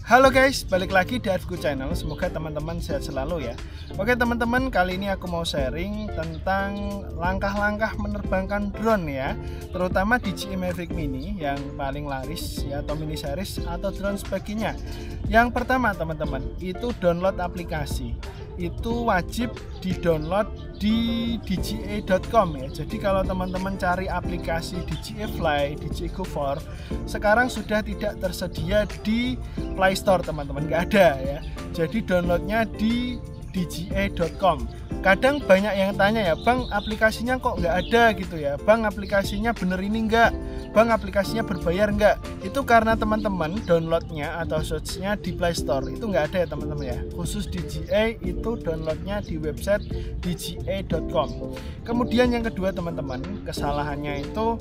Halo guys, balik lagi di Arifku Channel. Semoga teman-teman sehat selalu ya. Oke teman-teman, kali ini aku mau sharing tentang langkah-langkah menerbangkan drone ya, terutama DJI Mavic Mini yang paling laris ya, atau mini series atau drone sebagainya. Yang pertama teman-teman, itu download aplikasi. Itu wajib di-download di dji.com ya. Jadi kalau teman-teman cari aplikasi DJI Fly, DJI Go4, sekarang sudah tidak tersedia di Play Store teman-teman, nggak ada ya. Jadi downloadnya di dji.com. Kadang banyak yang tanya ya, Bang aplikasinya kok nggak ada gitu ya, Bang aplikasinya bener ini nggak, Bang aplikasinya berbayar nggak. Itu karena teman-teman downloadnya atau searchnya di Play Store itu nggak ada ya teman-teman ya. Khusus DJI itu downloadnya di website dji.com. Kemudian yang kedua teman-teman, kesalahannya itu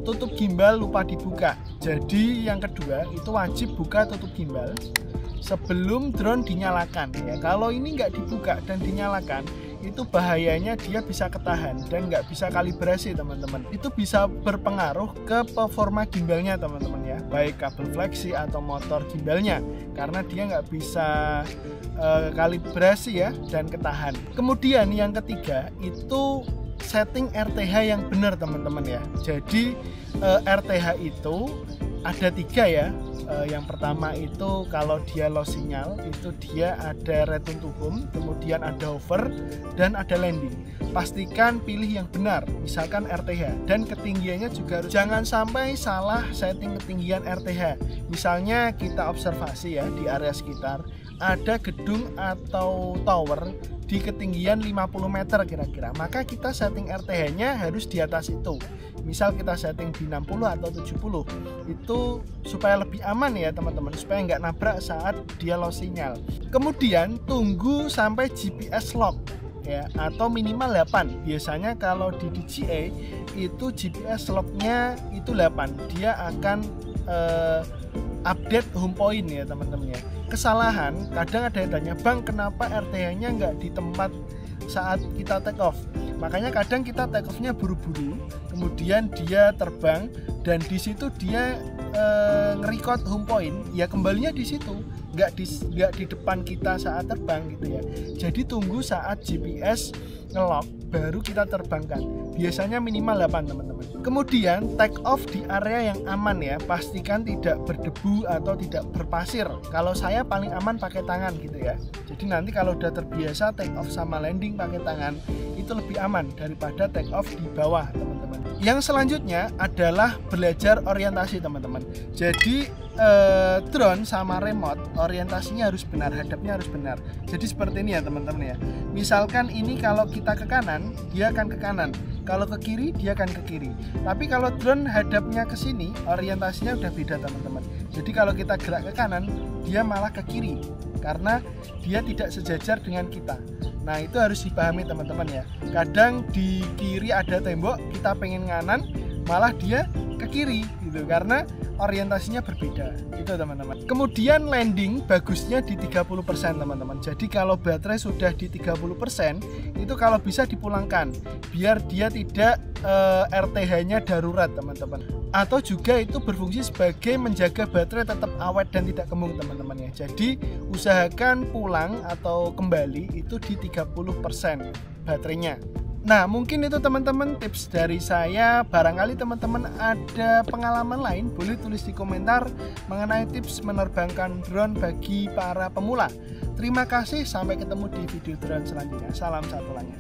tutup gimbal lupa dibuka. Jadi yang kedua itu wajib buka tutup gimbal sebelum drone dinyalakan ya. Kalau ini nggak dibuka dan dinyalakan, itu bahayanya dia bisa ketahan dan nggak bisa kalibrasi teman-teman. Itu bisa berpengaruh ke performa gimbalnya teman-teman ya, baik kabel fleksi atau motor gimbalnya, karena dia nggak bisa kalibrasi ya dan ketahan. Kemudian yang ketiga itu setting RTH yang benar teman-teman ya. Jadi RTH itu ada 3 ya. Yang pertama itu kalau dia low sinyal itu dia ada return to home, kemudian ada hover dan ada landing. Pastikan pilih yang benar, misalkan RTH, dan ketinggiannya juga harus, jangan sampai salah setting ketinggian RTH. Misalnya kita observasi ya di area sekitar ada gedung atau tower di ketinggian 50 meter kira-kira, maka kita setting RTH-nya harus di atas itu. Misal kita setting di 60 atau 70, itu supaya lebih aman ya teman-teman, supaya nggak nabrak saat dia low sinyal. Kemudian tunggu sampai GPS lock ya, atau minimal 8. Biasanya kalau di DJI itu GPS locknya itu 8, dia akan update home point ya teman-teman ya. Kesalahan kadang ada yang tanya, Bang kenapa RTH-nya nggak di tempat saat kita take off. Makanya kadang kita take off-nya buru-buru, kemudian dia terbang dan di situ dia nge-record home point, ya kembalinya di situ, nggak di depan kita saat terbang gitu ya. Jadi tunggu saat GPS nge-lock baru kita terbangkan. Biasanya minimal 8 teman-teman. Kemudian take off di area yang aman ya, pastikan tidak berdebu atau tidak berpasir. Kalau saya paling aman pakai tangan gitu ya. Jadi nanti kalau udah terbiasa take off sama landing pakai tangan, itu lebih aman daripada take off di bawah teman-teman. Yang selanjutnya adalah belajar orientasi teman-teman. Jadi drone sama remote orientasinya harus benar, hadapnya harus benar. Jadi seperti ini ya teman-teman ya. Misalkan ini kalau kita ke kanan, dia akan ke kanan. Kalau ke kiri, dia akan ke kiri. Tapi kalau drone hadapnya ke sini, orientasinya udah beda teman-teman. Jadi kalau kita gerak ke kanan, dia malah ke kiri karena dia tidak sejajar dengan kita. Nah itu harus dipahami teman-teman ya. Kadang di kiri ada tembok, kita pengen kanan, malah dia ke kiri gitu karena orientasinya berbeda itu teman-teman. Kemudian landing bagusnya di 30% teman-teman. Jadi kalau baterai sudah di 30%, itu kalau bisa dipulangkan biar dia tidak RTH-nya darurat teman-teman. Atau juga itu berfungsi sebagai menjaga baterai tetap awet dan tidak kembung teman-teman ya. Jadi usahakan pulang atau kembali itu di 30% baterainya. Nah mungkin itu teman-teman tips dari saya. Barangkali teman-teman ada pengalaman lain, boleh tulis di komentar mengenai tips menerbangkan drone bagi para pemula. Terima kasih, sampai ketemu di video drone selanjutnya. Salam satu langit.